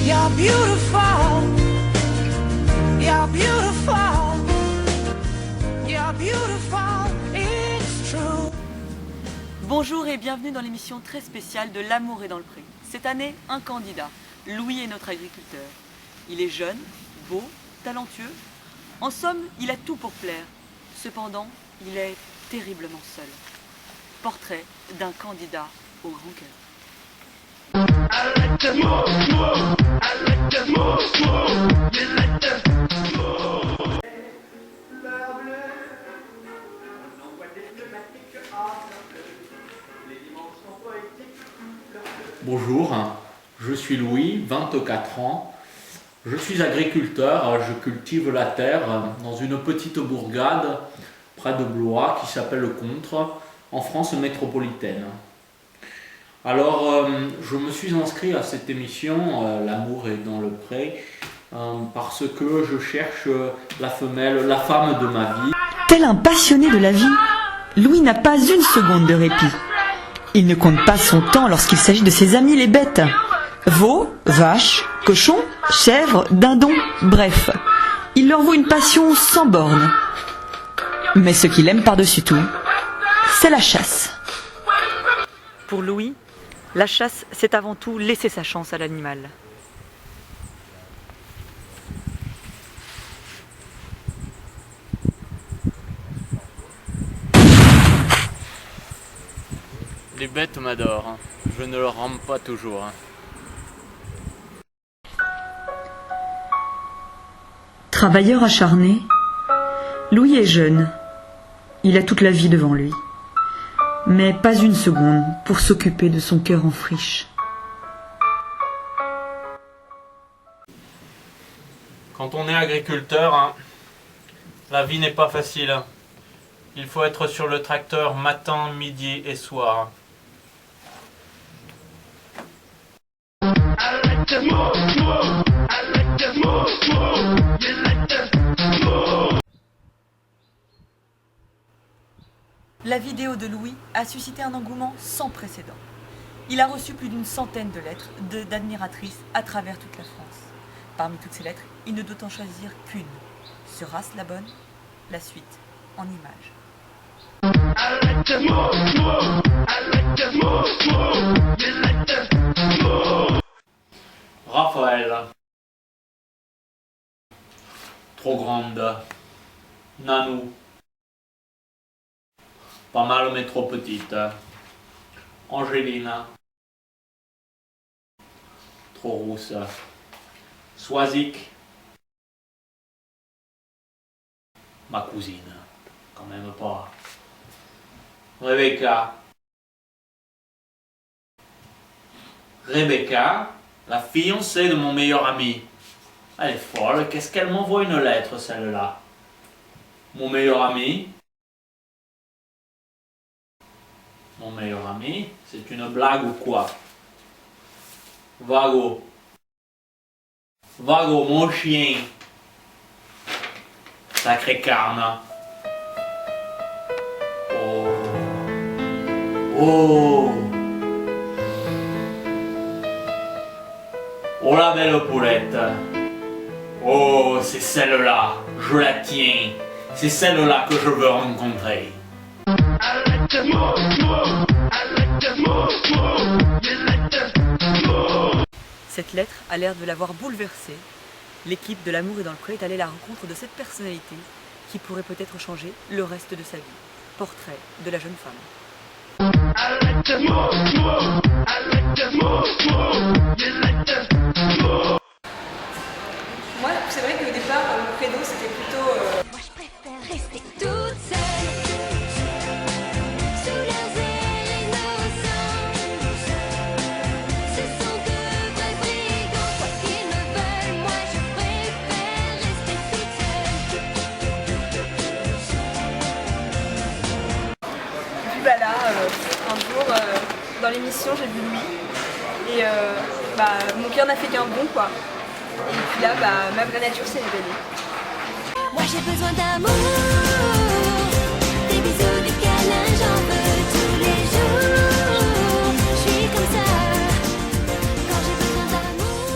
You're beautiful. You're beautiful. You're beautiful. It's true. Bonjour et bienvenue dans l'émission très spéciale de L'amour est dans le pré. Cette année, un candidat. Louis est notre agriculteur. Il est jeune, beau, talentueux. En somme, il a tout pour plaire. Cependant, il est terriblement seul. Portrait d'un candidat au grand cœur. Bonjour, je suis Louis, 24 ans. Je suis agriculteur, je cultive la terre dans une petite bourgade près de Blois qui s'appelle Contre, en France métropolitaine. Alors, je me suis inscrit à cette émission, L'amour est dans le pré, parce que je cherche la femme de ma vie. Tel un passionné de la vie, Louis n'a pas une seconde de répit. Il ne compte pas son temps lorsqu'il s'agit de ses amis les bêtes. Veaux, vaches, cochons, chèvres, dindons, bref. Il leur voue une passion sans borne. Mais ce qu'il aime par-dessus tout, c'est la chasse. Pour Louis, la chasse, c'est avant tout laisser sa chance à l'animal. Les bêtes m'adorent, je ne leur rends pas toujours. Travailleur acharné, Louis est jeune. Il a toute la vie devant lui. Mais pas une seconde pour s'occuper de son cœur en friche. Quand on est agriculteur, la vie n'est pas facile. Il faut être sur le tracteur matin, midi et soir. La vidéo de Louis a suscité un engouement sans précédent. Il a reçu plus d'une centaine de lettres d'admiratrices à travers toute la France. Parmi toutes ces lettres, il ne doit en choisir qu'une. Sera-ce la bonne? La suite en images. Raphaël. Trop grande. Nanou. Pas mal mais trop petite. Angéline. Trop rousse. Swazik. Ma cousine. Quand même pas. Rebecca. Rebecca, la fiancée de mon meilleur ami. Elle est folle, qu'est-ce qu'elle m'envoie une lettre celle-là? Mon meilleur ami. Mon meilleur ami, c'est une blague ou quoi? Vago. Vago, mon chien. Sacré carne. Oh. Oh. Oh la belle poulette. Oh, c'est celle-là. Je la tiens. C'est celle-là que je veux rencontrer. Cette lettre a l'air de l'avoir bouleversé. L'équipe de L'amour est dans le pré est allée à la rencontre de cette personnalité qui pourrait peut-être changer le reste de sa vie. Portrait de la jeune femme. Moi, c'est vrai qu'au départ, mon credo, c'était plutôt... Moi, je préfère rester toute seule. Sous leurs ailes innocentes. Ce sont de vrais brigands. Quoi qu'ils me veulent, moi, je préfère rester toute seule. Puis bah là, un jour, dans l'émission, j'ai vu Louis. Et mon cœur n'a fait qu'un bond, quoi. Et puis là, ma vraie nature s'est révélée. Moi, j'ai besoin d'amour. Des bisous, des câlins, j'en veux tous les jours. Je suis comme ça. Quand j'ai besoin d'amour.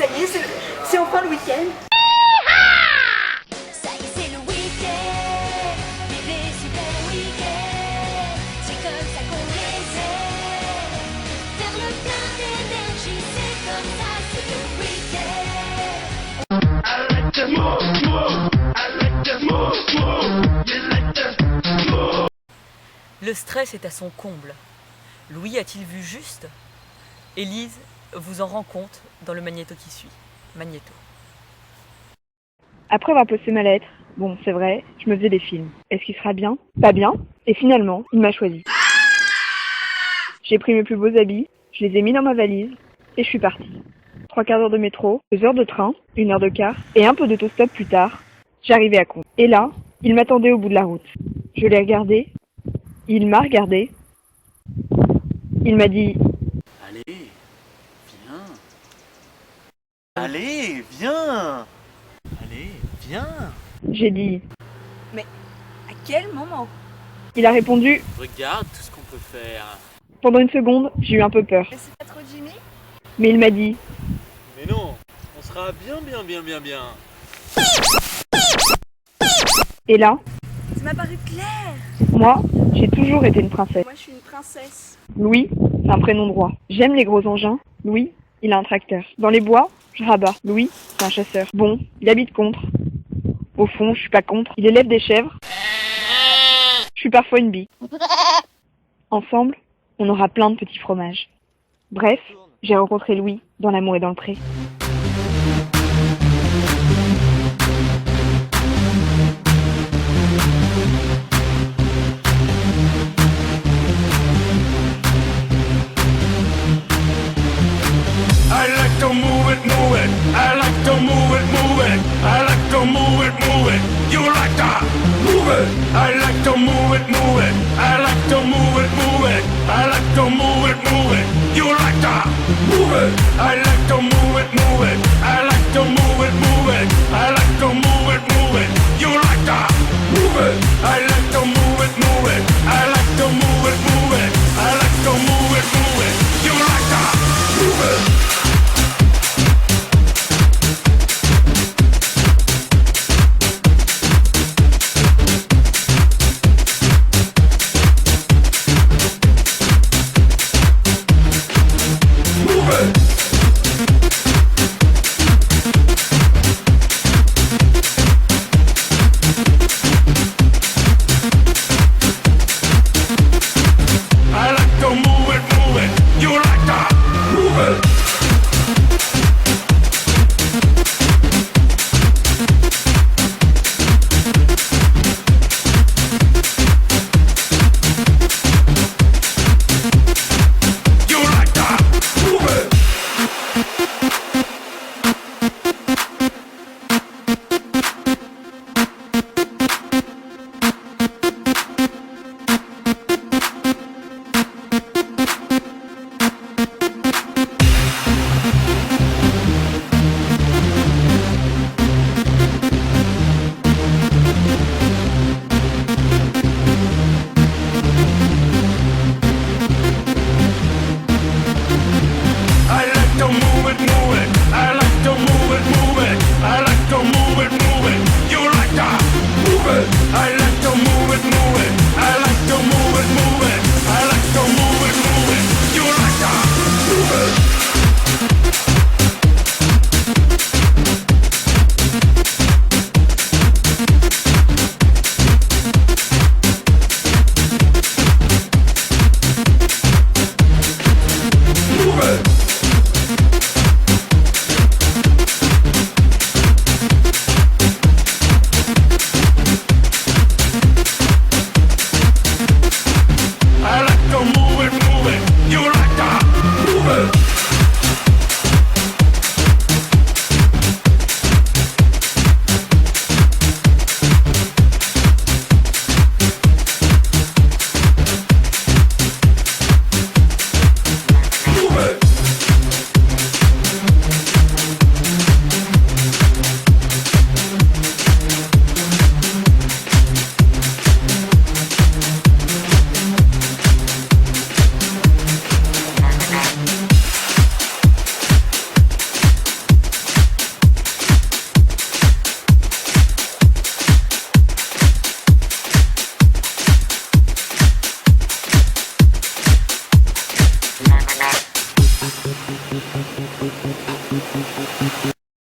ça y est, c'est enfin le week-end. Ça y est, c'est le week-end. Vivez super week-end. C'est comme ça qu'on les aime. Faire le plein d'énergie, c'est comme ça, c'est le week-end. Le stress est à son comble. Louis a-t-il vu juste? Élise vous en rend compte dans le magnéto qui suit. Magnéto. Après avoir posté ma lettre, bon, c'est vrai, je me faisais des films. Est-ce qu'il sera bien? Pas bien. Et finalement, il m'a choisi. J'ai pris mes plus beaux habits, je les ai mis dans ma valise, et je suis partie. 3/4 d'heure de métro, 2 heures de train, 1 heure de car, et un peu d'autostop plus tard, j'arrivais à Comps. Et là, il m'attendait au bout de la route. Je l'ai regardé, il m'a regardé, il m'a dit Allez, viens. Allez, viens. Allez, viens. j'ai dit. À quel moment? Il a répondu. Regarde tout ce qu'on peut faire. Pendant une seconde, j'ai eu un peu peur. Mais c'est pas trop Jimmy? Mais il m'a dit. Mais non, on sera bien. Et là, Ça m'a paru clair. moi, j'ai toujours été une princesse. Moi, je suis une princesse. Louis, c'est un prénom droit. J'aime les gros engins. Louis, il a un tracteur. Dans les bois, je rabats. Louis, c'est un chasseur. Bon, il habite contre. Au fond, je suis pas contre. Il élève des chèvres. Je suis parfois une bille. Ensemble, on aura plein de petits fromages. Bref, j'ai rencontré Louis dans l'amour et dans le pré. I like to move it, move it. I like to move it, move it. I like to move it, move it. You like to move it. I like to move it, move it. I like to move it, move it. I like to move it, move it. You like to move it. I like to move it, move it. I like to move it, move it. I like to move it, move it. You like to move it. I like to move